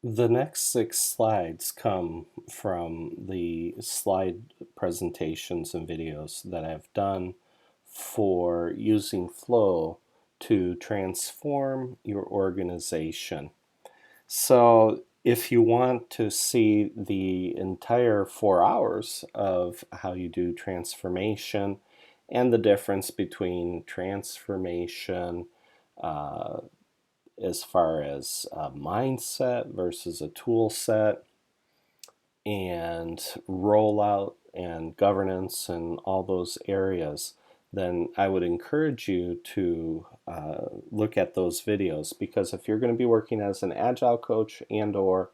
The next 6 slides come from the slide presentations and videos that I've done for using flow to transform your organization. So if you want to see the entire 4 hours of how you do transformation and the difference between transformation, uh, as far as a mindset versus a tool set, and rollout and governance and all those areas, then I would encourage you to look at those videos, because if you're going to be working as an agile coach and or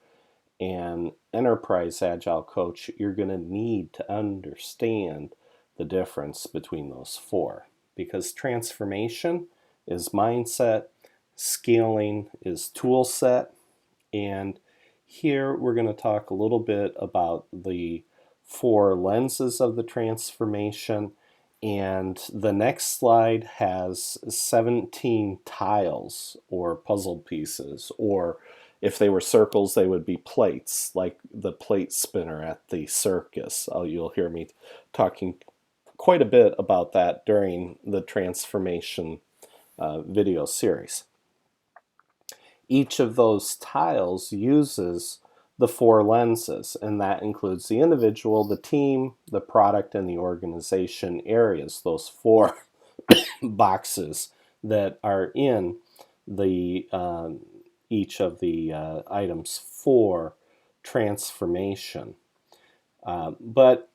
an enterprise agile coach, you're going to need to understand the difference between those four, because transformation is mindset, scaling is tool set, and here we're going to talk a little bit about the four lenses of the transformation. And the next slide has 17 tiles or puzzle pieces, or if they were circles, they would be plates, like the plate spinner at the circus. You'll hear me talking quite a bit about that during the transformation video series. Each of those tiles uses the four lenses, and that includes the individual, the team, the product, and the organization areas, those four boxes that are in the each of the items for transformation. But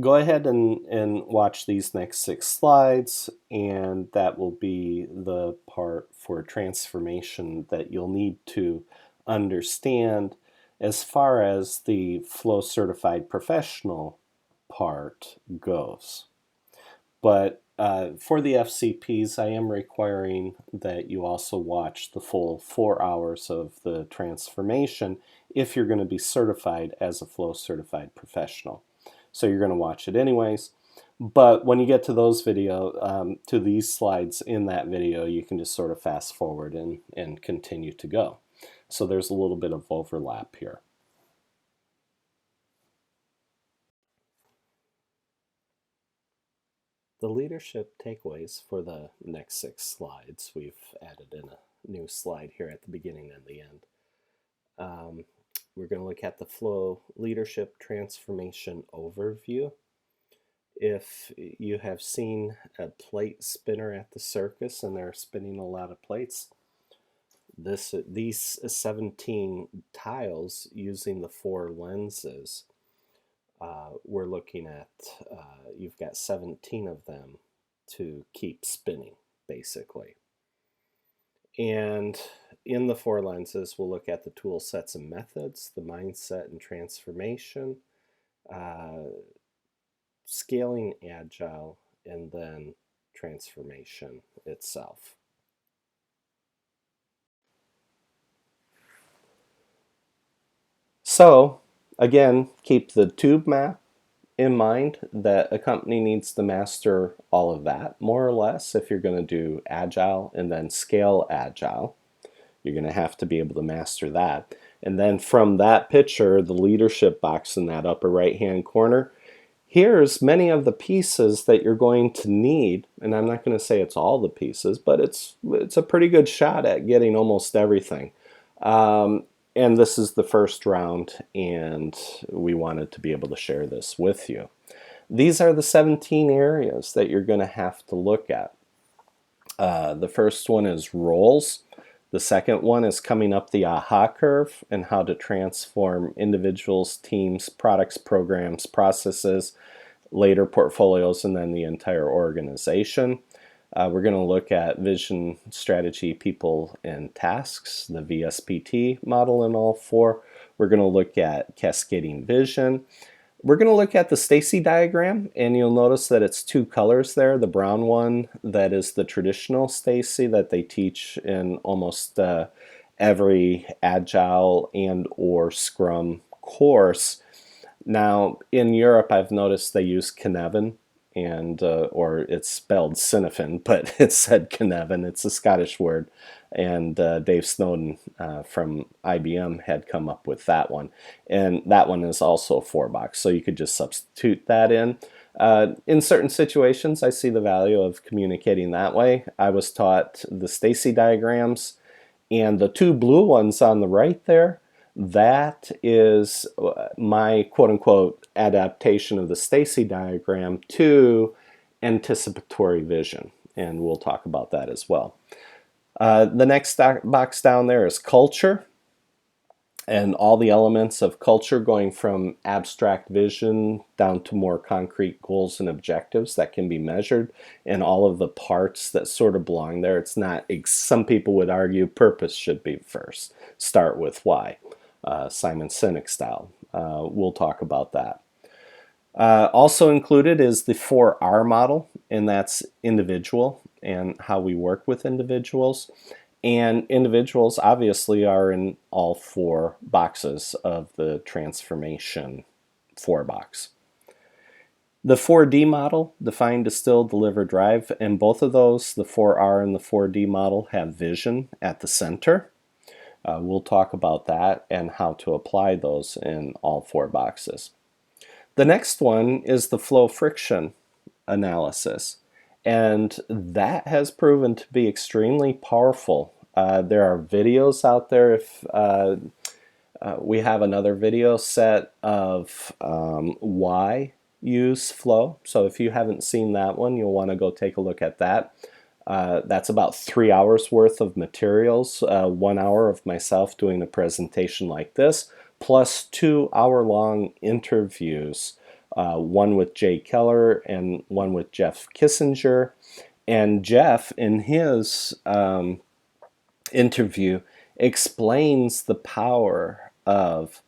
go ahead and watch these next 6 slides, and that will be the part for transformation that you'll need to understand as far as the Flow Certified Professional part goes. But for the FCPs, I am requiring that you also watch the full 4 hours of the transformation if you're going to be certified as a Flow Certified Professional. So you're going to watch it anyways. But when you get to to these slides in that video, you can just sort of fast forward and continue to go. So there's a little bit of overlap here. The leadership takeaways for the next 6 slides, we've added in a new slide here at the beginning and the end. We're going to look at the Flow Leadership Transformation Overview. If you have seen a plate spinner at the circus and they're spinning a lot of plates, these 17 tiles using the four lenses, we're looking at, you've got 17 of them to keep spinning, basically. And in the four lenses, we'll look at the tool sets and methods, the mindset and transformation, scaling agile, and then transformation itself. So again, keep the tube map in mind that a company needs to master all of that, more or less, if you're going to do agile and then scale agile. You're going to have to be able to master that. And then from that picture, the leadership box in that upper right hand corner, here's many of the pieces that you're going to need. And I'm not going to say it's all the pieces, but it's a pretty good shot at getting almost everything. And this is the first round, and we wanted to be able to share this with you. These are the 17 areas that you're going to have to look at. The first one is roles. The second one is coming up the AHA curve and how to transform individuals, teams, products, programs, processes, later portfolios, and then the entire organization. We're going to look at vision, strategy, people, and tasks, the VSPT model in all four. We're going to look at cascading vision. We're going to look at the Stacy diagram, and you'll notice that it's two colors there. The brown one, that is the traditional Stacy that they teach in almost every Agile and or Scrum course. Now, in Europe, I've noticed they use Cynefin, and or it's spelled Cinefin, but it said Cynefin. It's a Scottish word, and Dave Snowden from IBM had come up with that one, and that one is also a 4-box, so you could just substitute that in. In certain situations, I see the value of communicating that way. I was taught the Stacy diagrams, and the 2 blue ones on the right there, that is my quote-unquote adaptation of the Stacy diagram to anticipatory vision, and we'll talk about that as well. The next box down there is culture, and all the elements of culture going from abstract vision down to more concrete goals and objectives that can be measured, and all of the parts that sort of belong there. It's not, some people would argue purpose should be first. Start with why. Simon Sinek style. We'll talk about that. Also included is the 4R model, and that's individual and how we work with individuals. And individuals obviously are in all 4 boxes of the transformation 4-box. The 4D model, define, distill, deliver, drive, and both of those, the 4R and the 4D model, have vision at the center. We'll talk about that and how to apply those in all 4 boxes. The next one is the flow friction analysis, and that has proven to be extremely powerful. There are videos out there. If we have another video set of why use flow, so if you haven't seen that one, you'll want to go take a look at that. That's about 3 hours worth of materials, 1 hour of myself doing a presentation like this, plus 2 hour-long interviews, one with Jay Keller and one with Jeff Kissinger. And Jeff, in his interview, explains the power of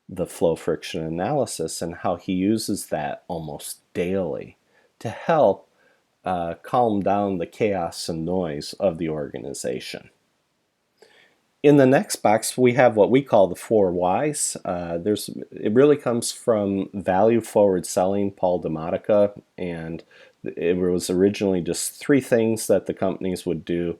the flow friction analysis and how he uses that almost daily to help calm down the chaos and noise of the organization. In the next box, we have what we call the 4 whys. It really comes from value forward selling, Paul DeModica, and it was originally just 3 things that the companies would do.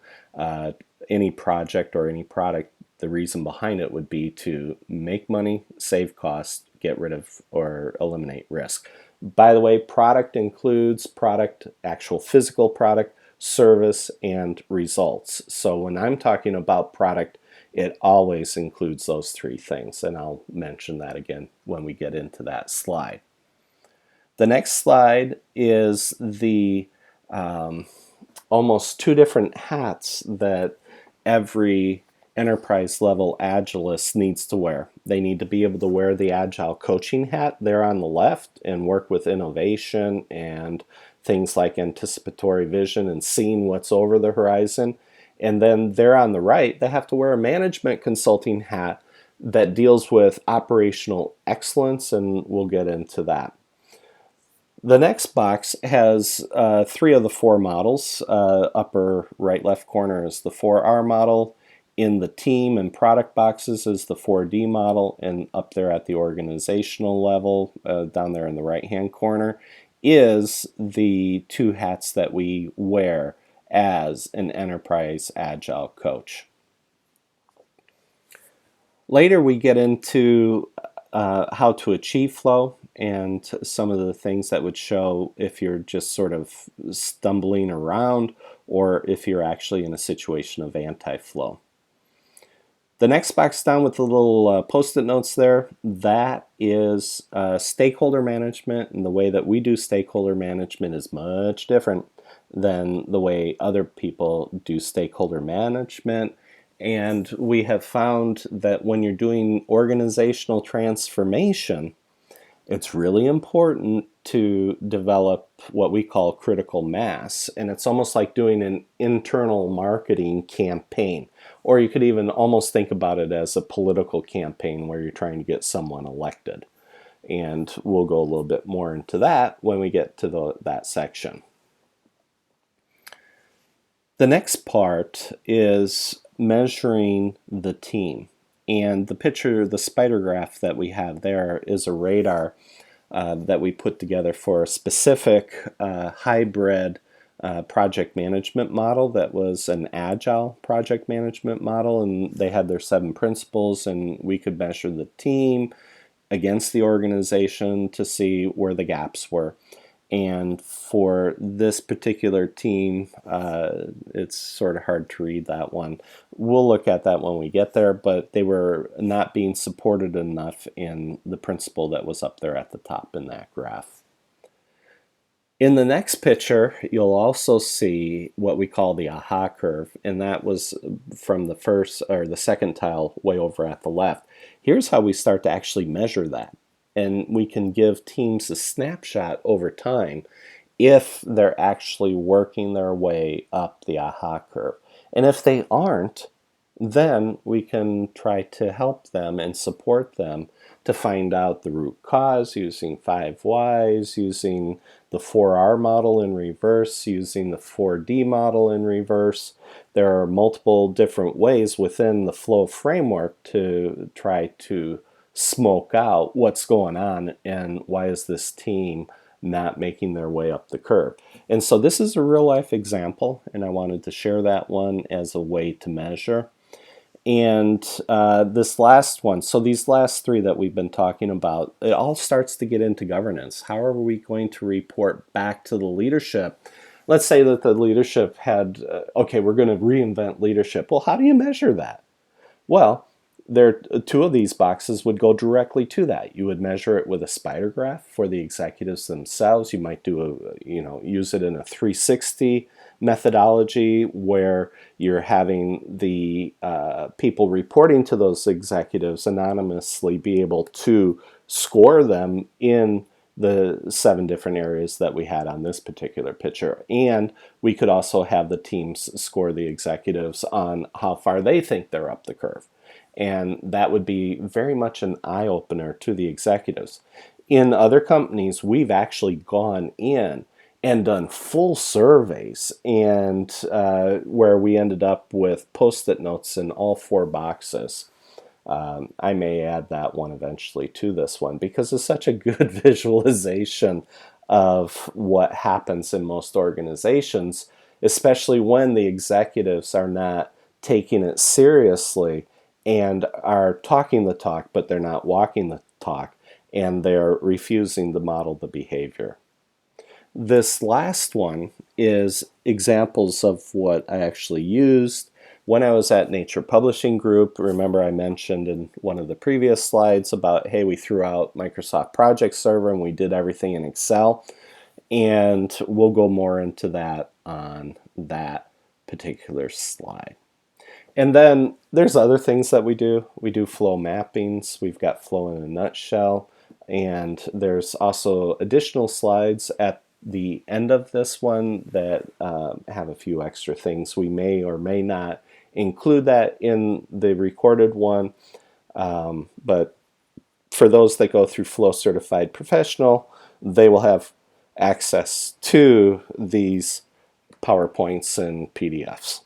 Any project or any product, the reason behind it would be to make money, save costs, get rid of or eliminate risk. By the way, product includes product, actual physical product, service, and results. So when I'm talking about product, it always includes those 3 things, and I'll mention that again when we get into that slide. The next slide is the almost 2 different hats that every enterprise level agilist needs to wear. They need to be able to wear the agile coaching hat there on the left and work with innovation and things like anticipatory vision and seeing what's over the horizon. And then there on the right, they have to wear a management consulting hat that deals with operational excellence, and we'll get into that. The next box has 3 of the 4 models. Upper right left corner is the 4R model. In the team and product boxes is the 4D model, and up there at the organizational level, down there in the right hand corner, is the 2 hats that we wear as an enterprise agile coach. Later we get into how to achieve flow and some of the things that would show if you're just sort of stumbling around or if you're actually in a situation of anti-flow. The next box down with the little post-it notes there, that is stakeholder management, and the way that we do stakeholder management is much different than the way other people do stakeholder management. And we have found that when you're doing organizational transformation, it's really important to develop what we call critical mass, and it's almost like doing an internal marketing campaign, or you could even almost think about it as a political campaign where you're trying to get someone elected. And we'll go a little bit more into that when we get to that section. The next part is measuring the team. And the picture, the spider graph that we have there is a radar that we put together for a specific hybrid project management model that was an agile project management model, and they had their 7 principles, and we could measure the team against the organization to see where the gaps were. And for this particular team, it's sort of hard to read that one. We'll look at that when we get there, but they were not being supported enough in the principle that was up there at the top in that graph. In the next picture, you'll also see what we call the aha curve, and that was from the first or the second tile way over at the left. Here's how we start to actually measure that, and we can give teams a snapshot over time if they're actually working their way up the aha curve. And if they aren't, then we can try to help them and support them to find out the root cause using 5 whys, using the 4R model in reverse, using the 4D model in reverse. There are multiple different ways within the flow framework to try to smoke out what's going on and why is this team not making their way up the curve. And so this is a real life example, and I wanted to share that one as a way to measure. And this last one, so these last 3 that we've been talking about, it all starts to get into governance. How are we going to report back to the leadership? Let's say that the leadership had, okay, we're going to reinvent leadership. Well, how do you measure that? Well, there, 2 of these boxes would go directly to that. You would measure it with a spider graph for the executives themselves. You might do use it in a 360 methodology where you're having the people reporting to those executives anonymously be able to score them in the 7 different areas that we had on this particular picture. And we could also have the teams score the executives on how far they think they're up the curve. And that would be very much an eye-opener to the executives. In other companies, we've actually gone in and done full surveys, and where we ended up with post-it notes in all 4 boxes. I may add that one eventually to this one because it's such a good visualization of what happens in most organizations, especially when the executives are not taking it seriously and are talking the talk, but they're not walking the talk, and they're refusing to model the behavior. This last one is examples of what I actually used when I was at Nature Publishing Group. Remember I mentioned in one of the previous slides about, hey, we threw out Microsoft Project Server and we did everything in Excel. And we'll go more into that on that particular slide. And then there's other things that we do. We do flow mappings. We've got flow in a nutshell. And there's also additional slides at the end of this one that have a few extra things. We may or may not include that in the recorded one. But for those that go through Flow Certified Professional, they will have access to these PowerPoints and PDFs.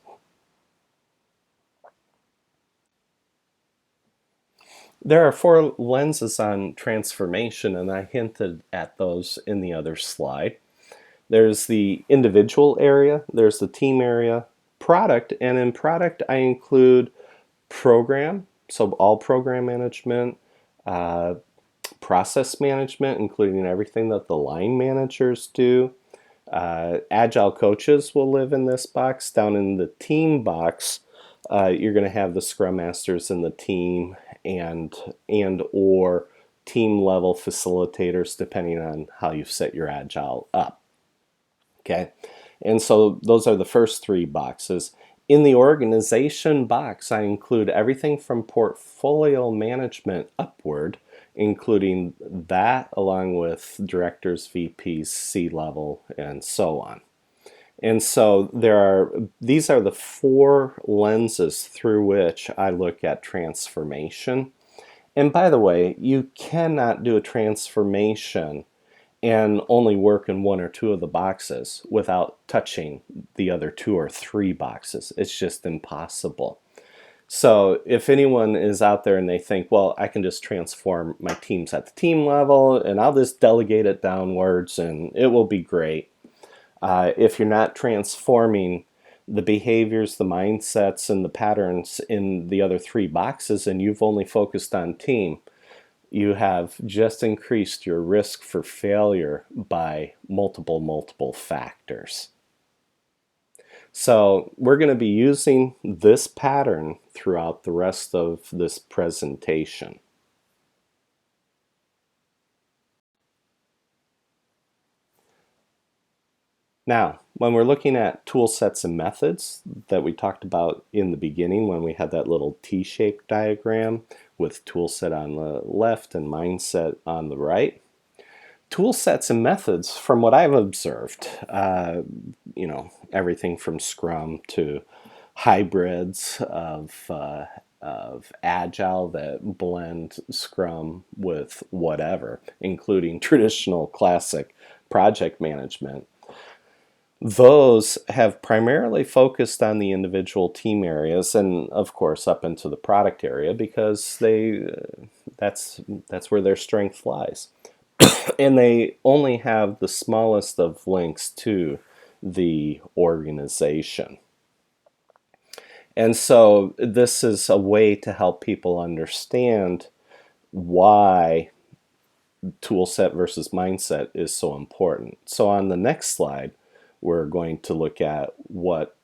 There are 4 lenses on transformation, and I hinted at those in the other slide. There's the individual area, there's the team area, product, and in product I include program, so all program management, process management, including everything that the line managers do. Agile coaches will live in this box. Down in the team box, you're going to have the Scrum Masters in the team and or team level facilitators, depending on how you set your Agile up. Okay, and so those are the first 3 boxes. In the organization box, I include everything from portfolio management upward, including that along with directors, VPs, C-level, and so on. And so these are the 4 lenses through which I look at transformation. And by the way, you cannot do a transformation and only work in 1 or 2 of the boxes without touching the other 2 or 3 boxes. It's just impossible. So if anyone is out there and they think, well, I can just transform my teams at the team level and I'll just delegate it downwards and it will be great. If you're not transforming the behaviors, the mindsets, and the patterns in the other three boxes, and you've only focused on team, you have just increased your risk for failure by multiple factors. So we're going to be using this pattern throughout the rest of this presentation. Now, when we're looking at tool sets and methods that we talked about in the beginning when we had that little T-shaped diagram with tool set on the left and mindset on the right, tool sets and methods, from what I've observed, everything from Scrum to hybrids of Agile that blend Scrum with whatever, including traditional classic project management. Those have primarily focused on the individual team areas and of course up into the product area because that's where their strength lies. And they only have the smallest of links to the organization. And so this is a way to help people understand why tool set versus mindset is so important. So on the next slide, we're going to look at what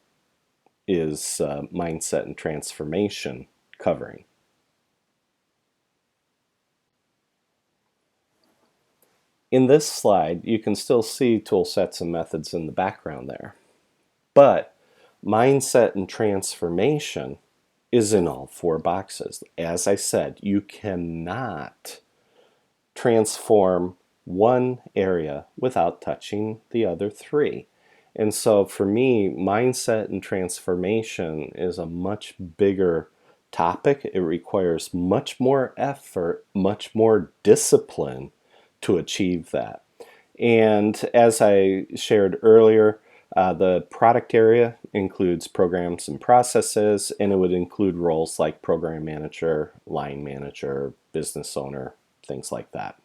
is mindset and transformation covering. In this slide, you can still see tool sets and methods in the background there. But mindset and transformation is in all four boxes. As I said, you cannot transform one area without touching the other three. And so for me, mindset and transformation is a much bigger topic. It requires much more effort, much more discipline to achieve that. And as I shared earlier, the product area includes programs and processes, and it would include roles like program manager, line manager, business owner, things like that.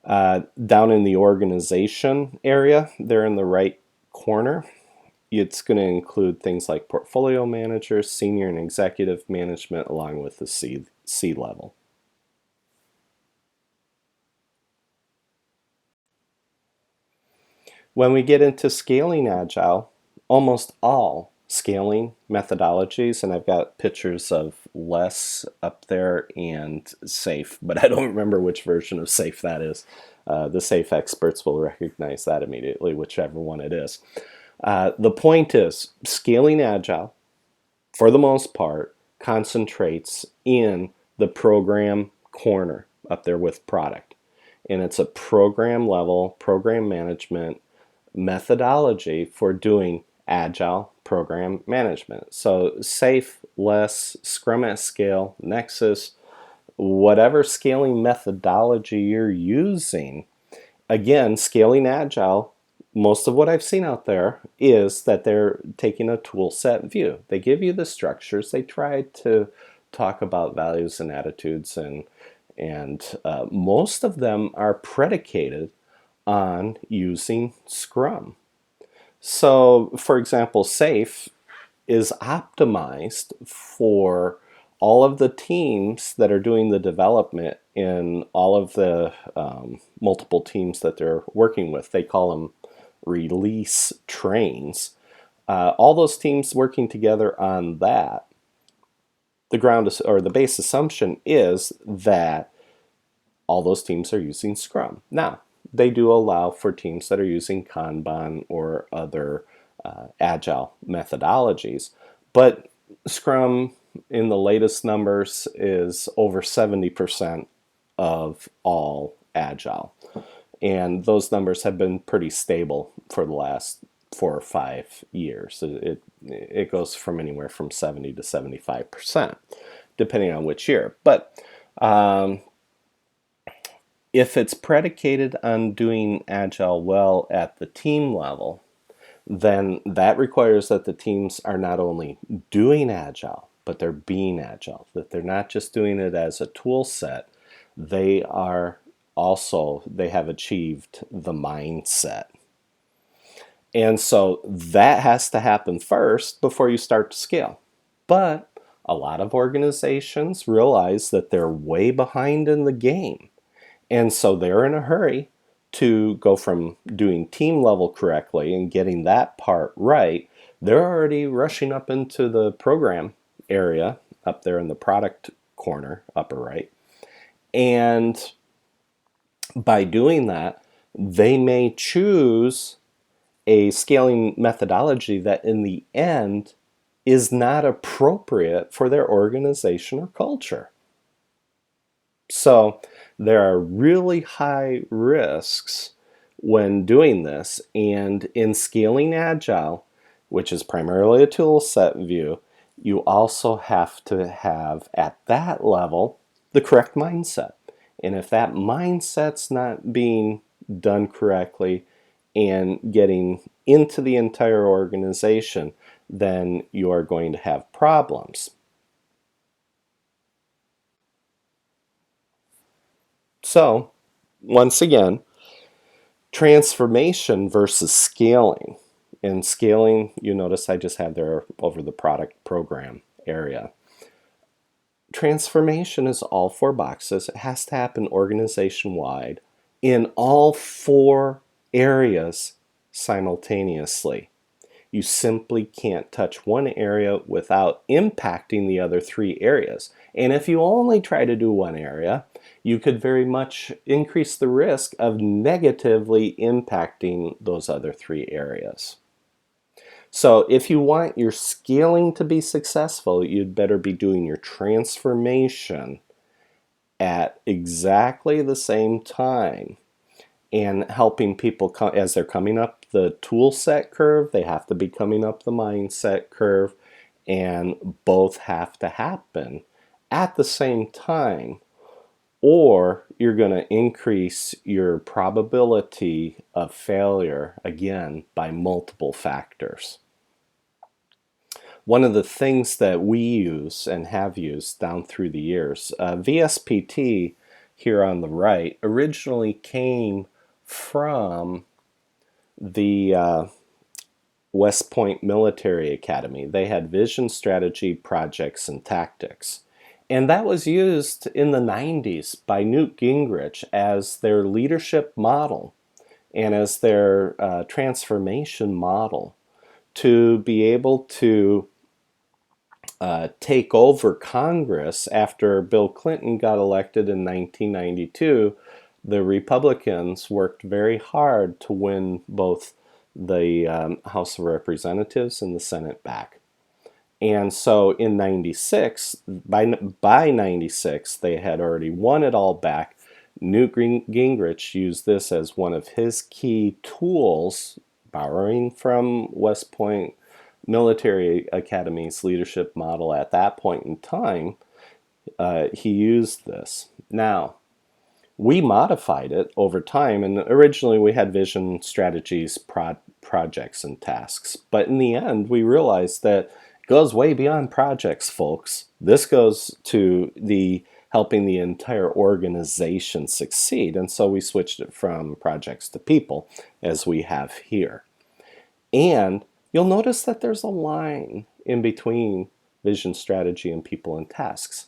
Down in the organization area, there in the right corner, it's going to include things like portfolio manager, senior and executive management, along with the C level. When we get into scaling Agile, almost all scaling methodologies, and I've got pictures of LESS up there and SAFe, but I don't remember which version of SAFe that is. The SAFe experts will recognize that immediately, whichever one it is. The point is, scaling Agile, for the most part, concentrates in the program corner up there with product. And it's a program level, program management methodology for doing Agile program management. So SAFe, LESS, Scrum at Scale, Nexus, whatever scaling methodology you're using, again, scaling Agile, most of what I've seen out there is that they're taking a tool set view. They give you the structures. They try to talk about values and attitudes, and most of them are predicated on using Scrum. So, for example, SAFe is optimized for all of the teams that are doing the development in all of the multiple teams that they're working with. They call them release trains. All those teams working together on that, the base assumption is that all those teams are using Scrum. Now, they do allow for teams that are using Kanban or other Agile methodologies, but Scrum in the latest numbers is over 70% of all Agile. And those numbers have been pretty stable for the last 4 or 5 years. It goes from anywhere from 70 to 75%, depending on which year. But if it's predicated on doing Agile well at the team level, then that requires that the teams are not only doing Agile, but they're being agile, that they're not just doing it as a tool set, they have achieved the mindset. And so that has to happen first before you start to scale. But a lot of organizations realize that they're way behind in the game. And so they're in a hurry to go from doing team level correctly and getting that part right. They're already rushing up into the program area up there in the product corner, upper right. And by doing that, they may choose a scaling methodology that in the end is not appropriate for their organization or culture. So there are really high risks when doing this, and in scaling agile, which is primarily a tool set view, you also have to have at that level the correct mindset. And if that mindset's not being done correctly and getting into the entire organization, then you are going to have problems. So, once again, transformation versus scaling. In scaling, you notice I just had there over the product program area. Transformation is all four boxes. It has to happen organization-wide in all four areas simultaneously. You simply can't touch one area without impacting the other three areas. And if you only try to do one area, you could very much increase the risk of negatively impacting those other three areas. So if you want your scaling to be successful, you'd better be doing your transformation at exactly the same time and helping people as they're coming up the tool set curve, they have to be coming up the mindset curve, and both have to happen at the same time, or you're going to increase your probability of failure again by multiple factors. One of the things that we use and have used down through the years, VSPT here on the right originally came from the West Point Military Academy. They had vision, strategy, projects, and tactics. And that was used in the 90s by Newt Gingrich as their leadership model and as their transformation model to be able to take over Congress after Bill Clinton got elected in 1992. The Republicans worked very hard to win both the House of Representatives and the Senate back. And so in 96, by 96, they had already won it all back. Newt Gingrich used this as one of his key tools, borrowing from West Point Military Academy's leadership model at that point in time. He used this. Now, we modified it over time, and originally we had vision, strategies, projects, and tasks. But in the end, we realized that it goes way beyond projects, folks. This goes to the helping the entire organization succeed. And so we switched it from projects to people, as we have here. And you'll notice that there's a line in between vision, strategy, and people and tasks.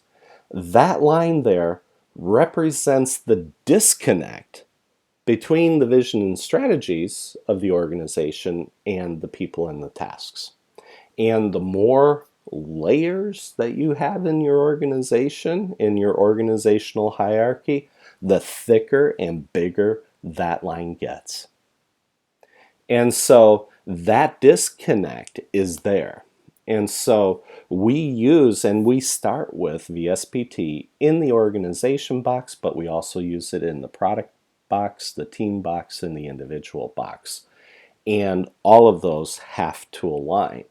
That line there represents the disconnect between the vision and strategies of the organization and the people and the tasks. And the more layers that you have in your organization, in your organizational hierarchy, the thicker and bigger that line gets. And so that disconnect is there. And so we use and we start with VSPT in the organization box, but we also use it in the product box, the team box, and the individual box. And all of those have to align.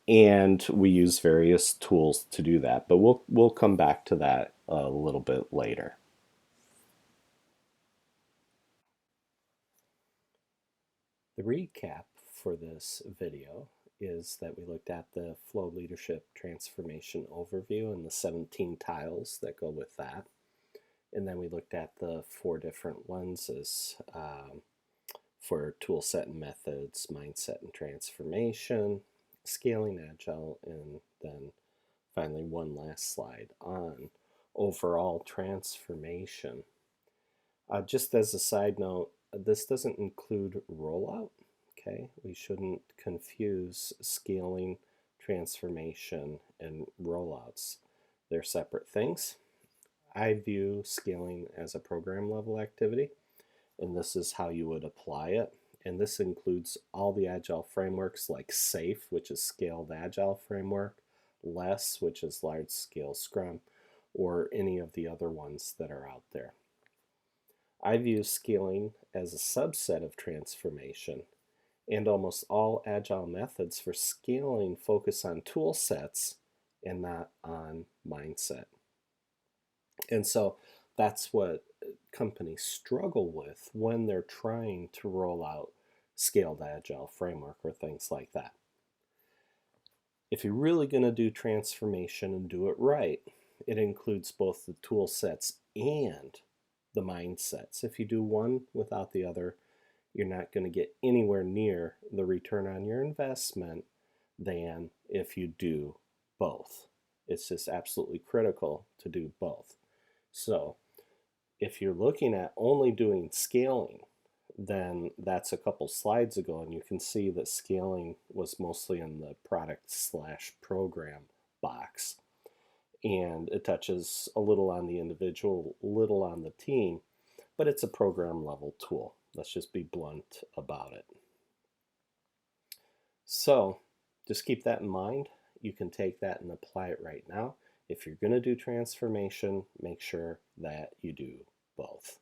And we use various tools to do that, but we'll come back to that a little bit later. The recap for this video is that we looked at the flow leadership transformation overview and the 17 tiles that go with that. And then we looked at the 4 different lenses for tool set and methods, mindset and transformation, scaling agile, and then finally one last slide on overall transformation. Just as a side note, this doesn't include rollout. Okay, we shouldn't confuse scaling, transformation, and rollouts. They're separate things. I view scaling as a program level activity, and this is how you would apply it. And this includes all the agile frameworks like SAFe, which is scaled agile framework, LESS, which is large scale Scrum, or any of the other ones that are out there. I view scaling as a subset of transformation, and almost all agile methods for scaling focus on tool sets and not on mindset. And so that's what companies struggle with when they're trying to roll out scaled agile framework or things like that. If you're really going to do transformation and do it right, it includes both the tool sets and the mindsets. If you do one without the other, you're not going to get anywhere near the return on your investment than if you do both. It's just absolutely critical to do both. So if you're looking at only doing scaling, then that's a couple slides ago, and you can see that scaling was mostly in the product/program box. And it touches a little on the individual, little on the team, but it's a program level tool. Let's just be blunt about it. So just keep that in mind. You can take that and apply it right now. If you're going to do transformation, make sure that you do both.